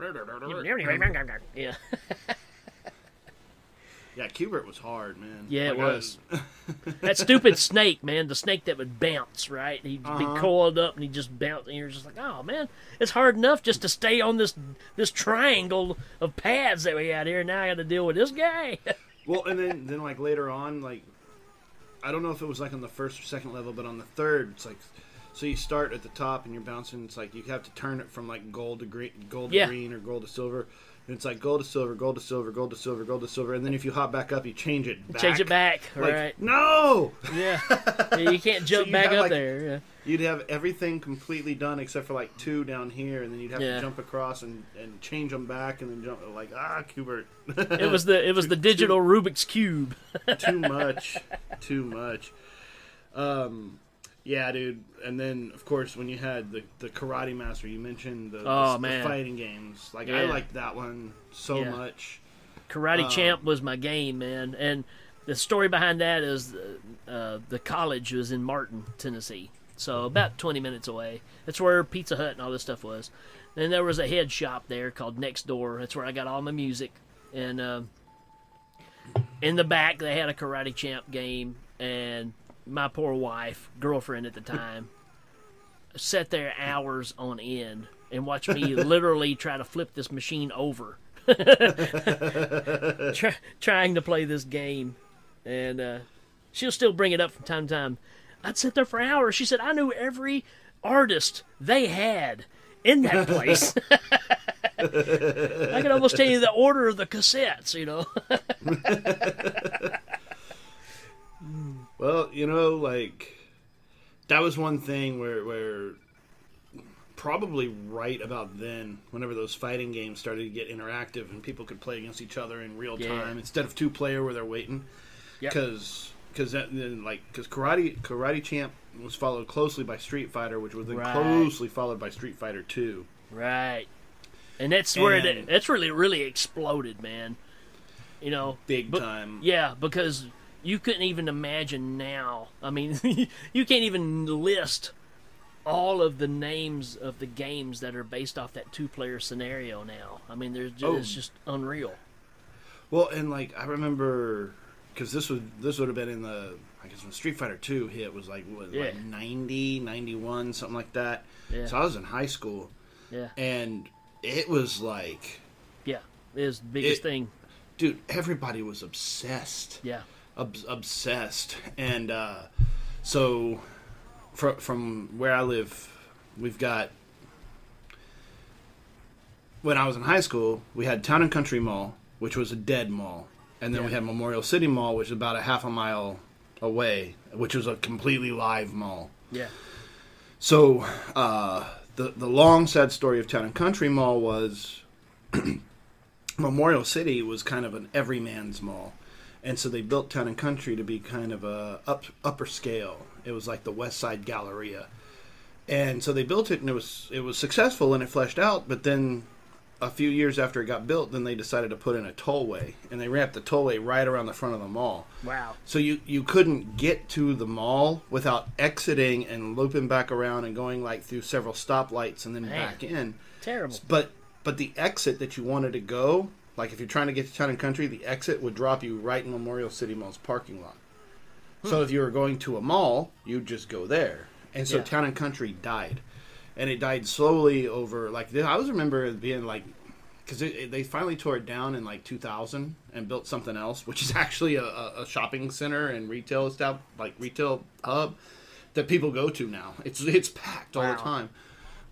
Yeah. Yeah, Cubert was hard, man. Yeah, it Like, was. That stupid snake, man, the snake that would bounce, right? He'd be coiled up and he'd just bounce, and you're just like, oh, man, it's hard enough just to stay on this triangle of pads that we got here. Now I got to deal with this guy. Well, and then like later on, like, I don't know if it was like on the first or second level, but on the third, it's like, so you start at the top and you're bouncing. It's like you have to turn it from like gold to green, or gold to silver. And it's like gold to silver, gold to silver, gold to silver, gold to silver. And then if you hop back up, you change it back. Change it back, like, right. No! Yeah. You can't jump back up there. Yeah. You'd have everything completely done except for like 2 down here, and then you'd have to jump across and change them back, and then jump like Cubert. It was the digital Rubik's Cube. Too much. Yeah, dude. And then, of course, when you had the Karate Master, you mentioned the fighting games. Like, I liked that one so much. Karate Champ was my game, man. And the story behind that is the college was in Martin, Tennessee. So about 20 minutes away. That's where Pizza Hut and all this stuff was. Then there was a head shop there called Next Door. That's where I got all my music. And in the back, they had a Karate Champ game. And my poor wife, girlfriend at the time, sat there hours on end and watched me literally try to flip this machine over, trying to play this game. And she'll still bring it up from time to time. I'd sit there for hours. She said, I knew every artist they had in that place. I could almost tell you the order of the cassettes, you know. Well, like, that was one thing where probably right about then, whenever those fighting games started to get interactive and people could play against each other in real time instead of 2-player where they're waiting. Because Karate Champ was followed closely by Street Fighter, which was then closely followed by Street Fighter 2. Right. And that's where that's really exploded, man. Big time. Yeah, because you couldn't even imagine now. I mean, you can't even list all of the names of the games that are based off that 2-player scenario now. I mean, it's just unreal. Well, and like I remember, because this would have been in the, I guess when Street Fighter 2 hit was like like 90, 91, something like that. Yeah. So I was in high school. Yeah. And it was like, it was the biggest thing. Dude, everybody was obsessed. Yeah. Obsessed. And so from where I live, we've got, when I was in high school, we had Town and Country Mall, which was a dead mall. And then we had Memorial City Mall, which is about a half a mile away, which was a completely live mall. Yeah. So the long, sad story of Town and Country Mall was Memorial City was kind of an everyman's mall. And so they built Town and Country to be kind of a upper scale. It was like the West Side Galleria. And so they built it, and it was successful, and it fleshed out. But then a few years after it got built, then they decided to put in a tollway. And they wrapped the tollway right around the front of the mall. Wow. So you couldn't get to the mall without exiting and looping back around and going like through several stoplights and then back in. Terrible. But the exit that you wanted to go, like if you're trying to get to Town and Country, the exit would drop you right in Memorial City Mall's parking lot. So if you were going to a mall, you'd just go there. And so Town and Country died. And it died slowly over, like, I always remember it being like, because they finally tore it down in like 2000 and built something else, which is actually a shopping center and retail hub that people go to now. It's packed all the time.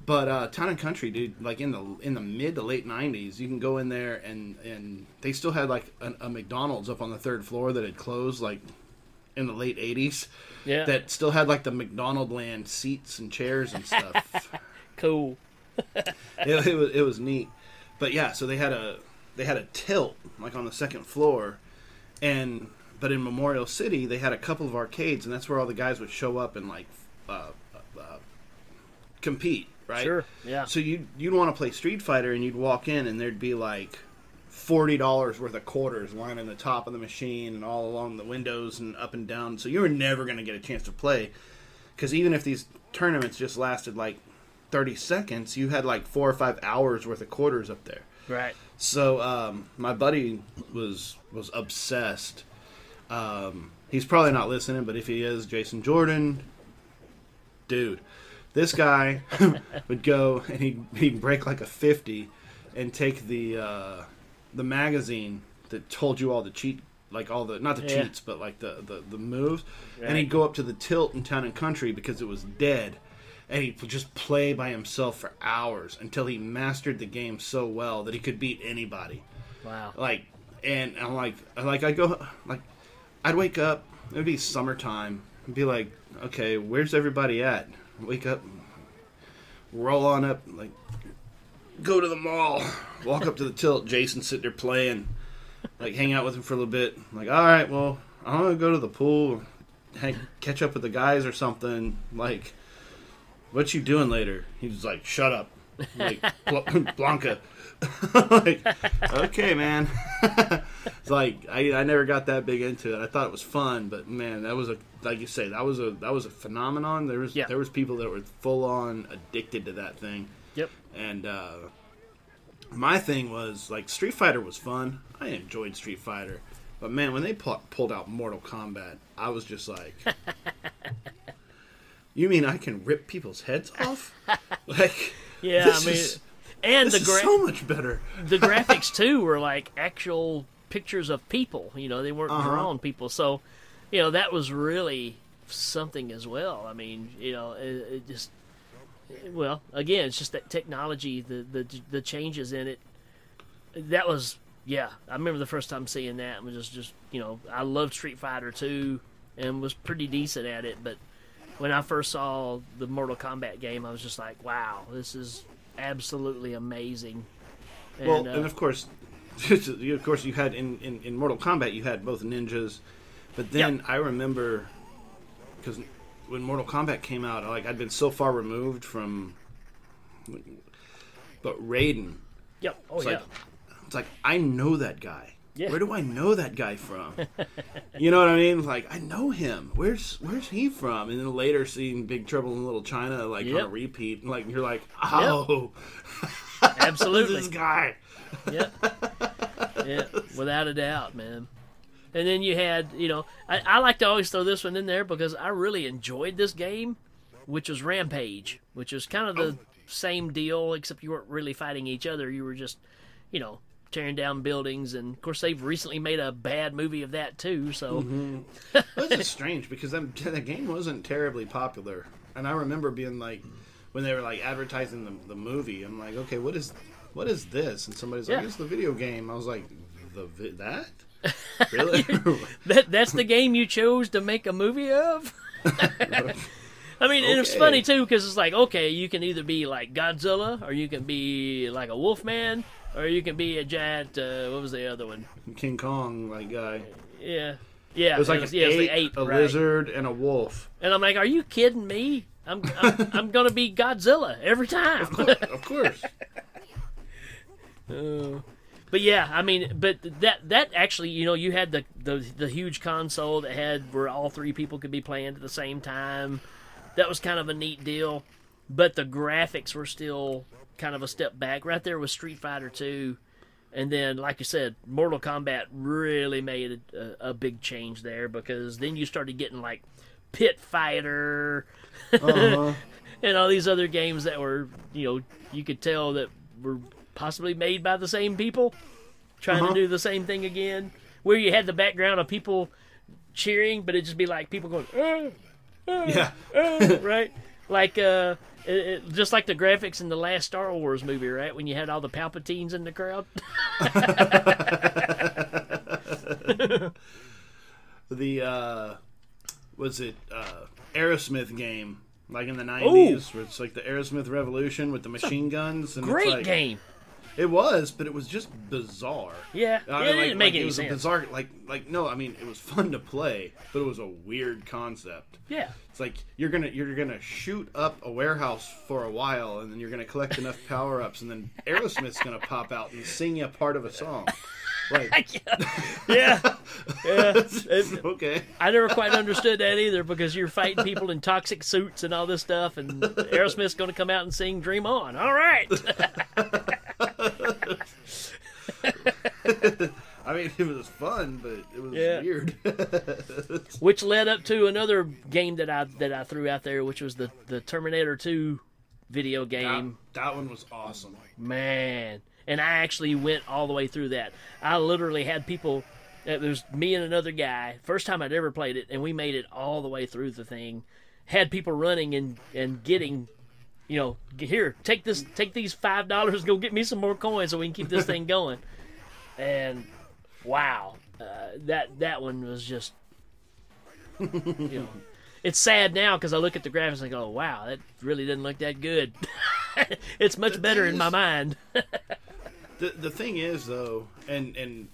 But Town and Country, dude, like in the mid to late 90s, you can go in there and they still had like a McDonald's up on the 3rd floor that had closed like in the late 80s. Yeah. That still had like the McDonald land seats and chairs and stuff. Cool. it was neat. But yeah, so they had a tilt like on the 2nd floor, but in Memorial City they had a couple of arcades, and that's where all the guys would show up and like compete. Right? Sure, yeah. So you'd want to play Street Fighter, and you'd walk in, and there'd be like $40 worth of quarters lining the top of the machine and all along the windows and up and down. So you were never going to get a chance to play, because even if these tournaments just lasted like 30 seconds, you had like 4 or 5 hours worth of quarters up there. Right. So my buddy was obsessed. He's probably not listening, but if he is, Jason Jordan, dude, this guy would go and he'd break like a 50 and take the magazine that told you all the cheat, like all the not the cheats, but like the moves, and he'd go up to the tilt in Town and Country because it was dead. And he'd just play by himself for hours until he mastered the game so well that he could beat anybody. Wow. Like, and I'm like I'd wake up, it would be summertime, and be like, okay, where's everybody at? Wake up, roll on up, like, go to the mall, walk up to the tilt, Jason sitting there playing, like, hang out with him for a little bit. I'm like, all right, well, I'm going to go to the pool, catch up with the guys or something, like, what you doing later? He was like, shut up. Like, Blanca. Like, okay, man. It's like, I never got that big into it. I thought it was fun, but man, that was like you say, that was a phenomenon. There was people that were full on addicted to that thing. Yep. And my thing was, like, Street Fighter was fun. I enjoyed Street Fighter. But man, when they pulled out Mortal Kombat, I was just like, you mean I can rip people's heads off? Like, yeah, I mean, and this is so much better. The graphics too were like actual pictures of people. You know, they weren't drawn people. So, you know, that was really something as well. I mean, you know, it just, well, again, it's just that technology, the changes in it. That was, yeah. I remember the first time seeing that. It was just you know, I loved Street Fighter 2 and was pretty decent at it, but when I first saw the Mortal Kombat game, I was just like, wow, this is absolutely amazing. And, and of course you had in Mortal Kombat, you had both ninjas, but then I remember, because when Mortal Kombat came out, like, I'd been so far removed from, but Raiden. Yep. Oh, It's like, I know that guy. Yeah. Where do I know that guy from? You know what I mean? Like, I know him. Where's he from? And then later seeing Big Trouble in Little China, like, on a repeat, like, you're like, oh, absolutely, this guy. Yeah, without a doubt, man. And then you had, you know, I like to always throw this one in there because I really enjoyed this game, which was Rampage, which was kind of the same deal, except you weren't really fighting each other. You were just, you know, tearing down buildings, and of course they've recently made a bad movie of that too. So This is strange because that game wasn't terribly popular, and I remember being like, when they were like advertising the movie, I'm like, okay, what is this? And somebody's like, it's the video game. I was like, that really? that's the game you chose to make a movie of? I mean, and it's funny too because it's like, okay, you can either be like Godzilla, or you can be like a Wolfman, or you can be a giant. What was the other one? King Kong, like guy. Yeah. It was like an ape, a lizard, and a wolf. And I'm like, are you kidding me? I'm gonna be Godzilla every time. Of course. But yeah, I mean, but that actually, you know, you had the huge console that had where all three people could be playing at the same time. That was kind of a neat deal. But the graphics were still kind of a step back. Right there with Street Fighter 2. And then, like you said, Mortal Kombat really made a big change there, because then you started getting like Pit Fighter and all these other games that were, you know, you could tell that were possibly made by the same people trying to do the same thing again, where you had the background of people cheering, but it'd just be like people going, right? Like, just like the graphics in the last Star Wars movie, right? When you had all the Palpatines in the crowd. The, was it Aerosmith game, like in the 90s, where it's like the Aerosmith Revolution with the machine guns. And great it's like, game. It was, but it was just bizarre. Yeah, it didn't make any sense. It was a bizarre, no, I mean, it was fun to play, but it was a weird concept. Yeah. It's like you're gonna shoot up a warehouse for a while, and then you're gonna collect enough power-ups, and then Aerosmith's gonna pop out and sing you a part of a song. Like, yeah. Okay. I never quite understood that either, because you're fighting people in toxic suits and all this stuff, and Aerosmith's going to come out and sing "Dream On." All right. I mean, it was fun, but it was weird. Which led up to another game that I threw out there, which was the Terminator 2 video game. That one was awesome. Man. And I actually went all the way through that. I literally had people, it was me and another guy, first time I'd ever played it, and we made it all the way through the thing. Had people running and getting, here, take these $5, go get me some more coins so we can keep this thing going. And wow, that one was just, it's sad now because I look at the graphics and I go, wow, that really didn't look that good. It's much better in my mind. The thing is, though, and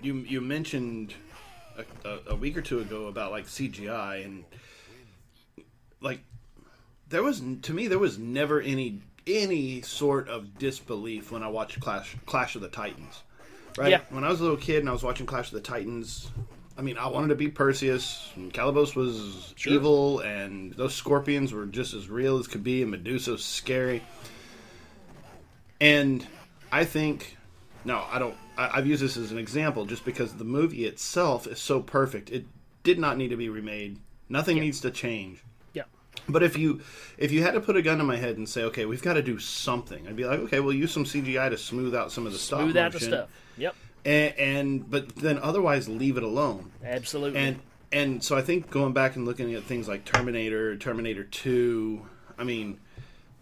you mentioned a week or two ago about like CGI, and like there was never any sort of disbelief when I watched Clash of the Titans, right? Yeah. When I was a little kid and I was watching Clash of the Titans, I mean, I wanted to be Perseus, and Calibos was evil, and those scorpions were just as real as could be, and Medusa was scary. And I think, I've used this as an example just because the movie itself is so perfect. It did not need to be remade. Nothing needs to change. Yeah. But if you had to put a gun to my head and say, okay, we've got to do something, I'd be like, okay, we'll use some CGI to smooth out some of the stop motion. Smooth out the stuff. Yep. But then otherwise leave it alone. Absolutely. And so I think going back and looking at things like Terminator 2, I mean,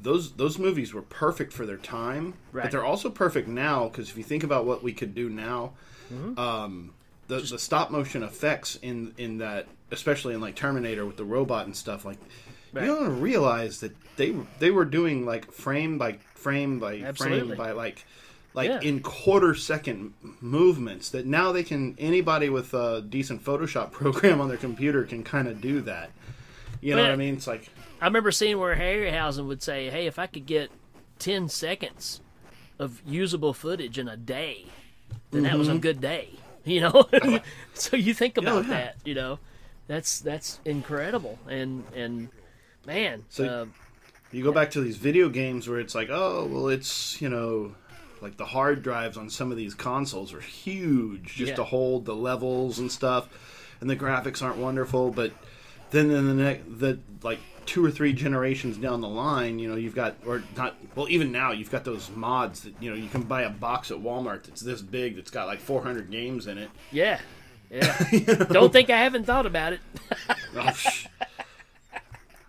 those movies were perfect for their time, right. But they're also perfect now because if you think about what we could do now, the stop motion effects in that, especially in like Terminator with the robot and stuff, like you don't realize that they were doing like frame by frame by Absolutely. frame by like in quarter second movements that now anybody with a decent Photoshop program on their computer can kind of do that. You know what I mean? It's like, I remember seeing where Harryhausen would say, hey, if I could get 10 seconds of usable footage in a day, then that was a good day. So you think about that, that's incredible. And man. So you go back to these video games where it's like, oh, well, it's, like the hard drives on some of these consoles are huge just to hold the levels and stuff, and the graphics aren't wonderful, but then in the 2 or 3 generations down the line, you've got, or not, well, even now you've got those mods that, you can buy a box at Walmart that's this big that's got like 400 games in it. Yeah. Don't think I haven't thought about it.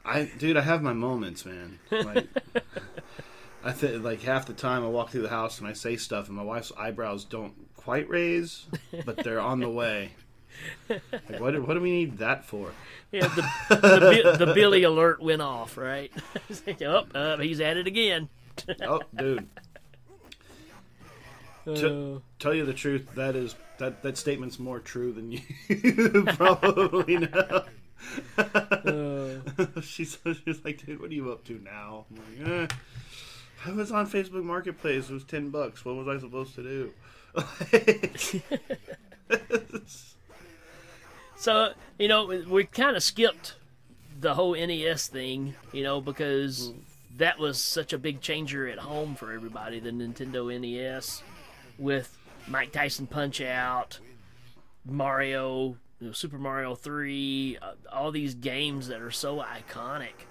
I have my moments, man. Like, I think like half the time I walk through the house and I say stuff and my wife's eyebrows don't quite raise, but they're on the way. Like, what do we need that for? Yeah, the Billy alert went off, right? He's at it again. Oh, dude. Tell you the truth, that statement's more true than you probably know. She's like, dude, what are you up to now? I'm like, I was on Facebook Marketplace. It was $10. What was I supposed to do? So, we kind of skipped the whole NES thing, because that was such a big changer at home for everybody, the Nintendo NES, with Mike Tyson Punch-Out, Mario, Super Mario 3, all these games that are so iconic.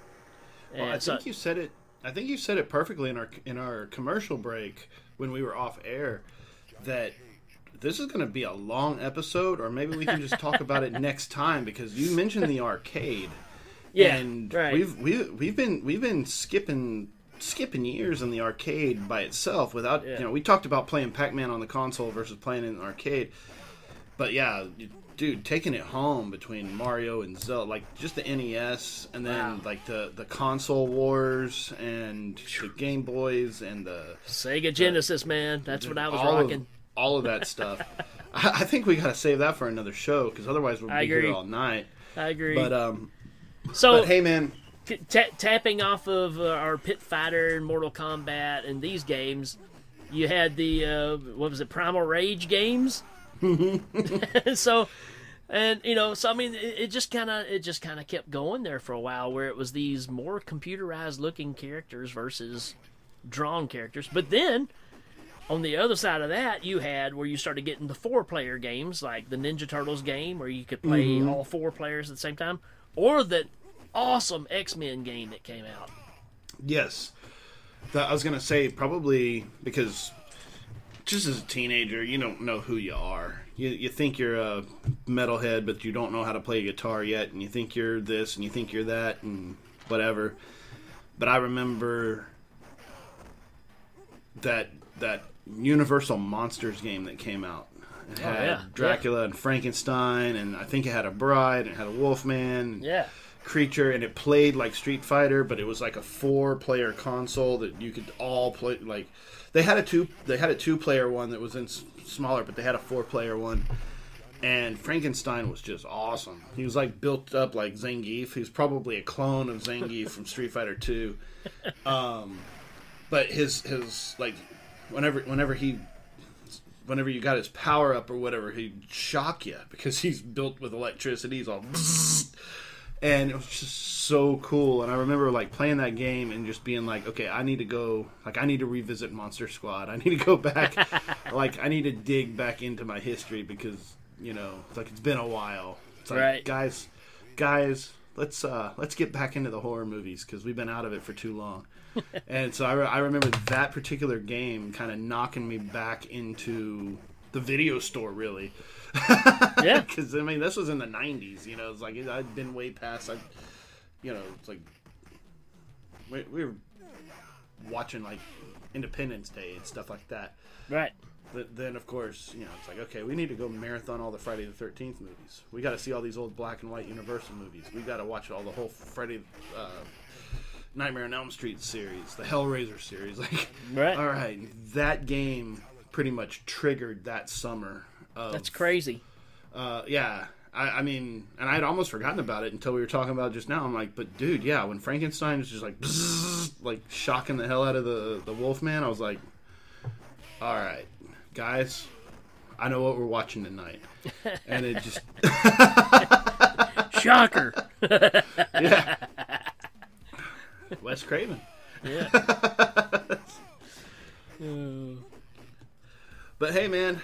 Well, I think you said it perfectly in our commercial break when we were off air, that this is going to be a long episode, or maybe we can just talk about it next time, because you mentioned the arcade. Yeah, and right. we've been skipping years in the arcade by itself without we talked about playing Pac-Man on the console versus playing in the arcade. But yeah, dude, taking it home between Mario and Zelda, like just the NES, and then like the console wars and the Game Boys and the Sega Genesis, man. That's what I was rocking. All of that stuff. I think we got to save that for another show, because otherwise we'll be here all night. I agree. But hey, man, tapping off of our Pit Fighter and Mortal Kombat and these games, you had the Primal Rage games. So I mean, it just kind of kept going there for a while, where it was these more computerized looking characters versus drawn characters. But then On the other side of that, you had where you started getting the 4-player games, like the Ninja Turtles game, where you could play all 4 players at the same time, or the awesome X-Men game that came out. Yes. I was going to say, probably, because just as a teenager, you don't know who you are. You think you're a metalhead, but you don't know how to play a guitar yet, and you think you're this, and you think you're that, and whatever. But I remember that Universal Monsters game that came out. It had Dracula and Frankenstein, and I think it had a bride, and it had a Wolfman. Yeah. Creature, and it played like Street Fighter, but it was like a 4-player console that you could all play. Like they had a 2-player one that was smaller, but they had a 4-player one. And Frankenstein was just awesome. He was like built up like Zangief. He was probably a clone of Zangief from Street Fighter 2. But his like whenever you got his power up or whatever, he'd shock you because he's built with electricity. He's all. And it was just so cool. And I remember like playing that game and just being like, okay, I need to revisit Monster Squad. I need to go back. Like, I need to dig back into my history because, you know, it's like it's been a while. It's like, right. guys, let's get back into the horror movies because we've been out of it for too long. And so I remember that particular game kind of knocking me back into the video store, really. Yeah, because I mean this was in the 90s, you know. It's like I'd been way past. It's like we were watching like Independence Day and stuff like that. Right. But then of course, you know, it's like, okay, we need to go marathon all the Friday the 13th movies. We got to see all these old black and white Universal movies. We got to watch all the whole Friday, Nightmare on Elm Street series, the Hellraiser series. Like, right. All right, that game pretty much triggered that summer. That's crazy. Yeah. I mean, and I'd almost forgotten about it until we were talking about it just now. I'm like, but dude, yeah, when Frankenstein was just like, bzzz, like shocking the hell out of the Wolfman, I was like, all right, guys, I know what we're watching tonight. And it just... Shocker. Yeah. Wes Craven. Yeah. But hey, man,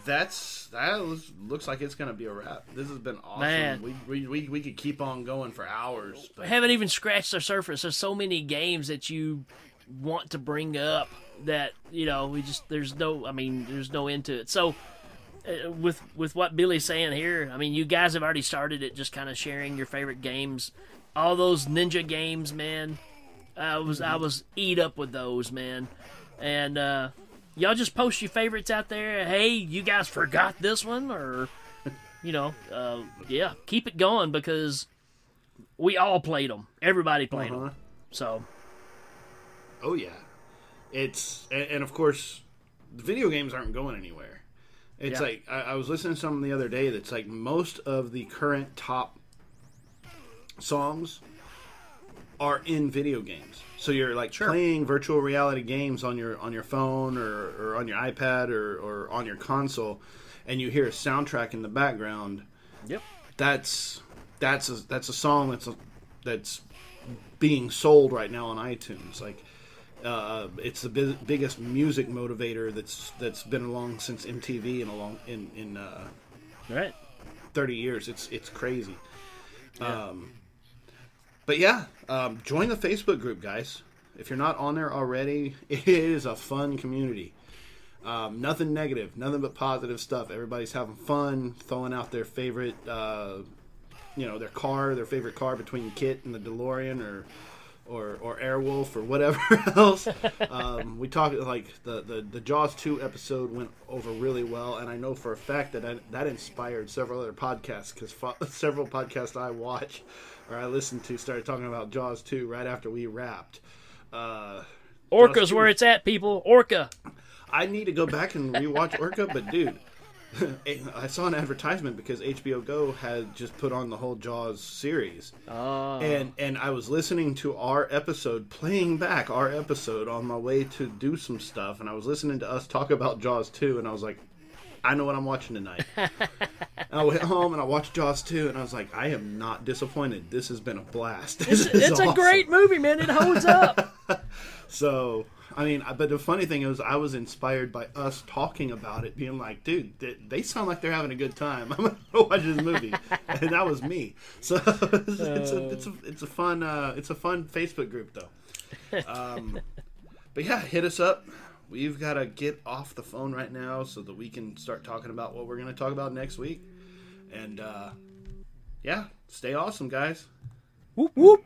looks like it's gonna be a wrap. This has been awesome. Man. We could keep on going for hours. But... We haven't even scratched the surface. There's so many games that you want to bring up that, you know, there's no end to it. So with what Billy's saying here, I mean, you guys have already started it, just kind of sharing your favorite games. All those ninja games, man. I was eat up with those, man. And y'all just post your favorites out there. Hey, you guys forgot this one, or you know, yeah, keep it going because we all played them. Everybody played them. So, oh yeah, and of course, the video games aren't going anywhere. It's like I was listening to something the other day that's like most of the current top songs are in video games. So you're like playing virtual reality games on your phone or on your iPad or on your console, and you hear a soundtrack in the background. Yep, that's a song that's being sold right now on iTunes. Like it's the biggest music motivator that's been along since MTV in right 30 years. It's crazy. Yeah. But yeah, join the Facebook group, guys. If you're not on there already, it is a fun community. Nothing negative, nothing but positive stuff. Everybody's having fun, throwing out their favorite, their favorite car between Kit and the DeLorean or Airwolf or whatever else. We talked like the Jaws 2 episode went over really well, and I know for a fact that inspired several other podcasts because several podcasts I watch or I listened to started talking about Jaws 2 right after we wrapped. Orca's where it's at, people. Orca. I need to go back and rewatch Orca, but dude, I saw an advertisement because HBO Go had just put on the whole Jaws series. Oh. And I was listening to playing back our episode on my way to do some stuff, and I was listening to us talk about Jaws 2, and I was like, I know what I'm watching tonight. And I went home and I watched Jaws 2, and I was like, I am not disappointed. This has been a blast. It's awesome. A great movie, man. It holds up. So, I mean, but the funny thing is, I was inspired by us talking about it, being like, dude, they sound like they're having a good time. I'm going to watch this movie. And that was me. So it's a fun Facebook group, though. But yeah, hit us up. We've got to get off the phone right now so that we can start talking about what we're going to talk about next week. And yeah, stay awesome, guys. Whoop, whoop.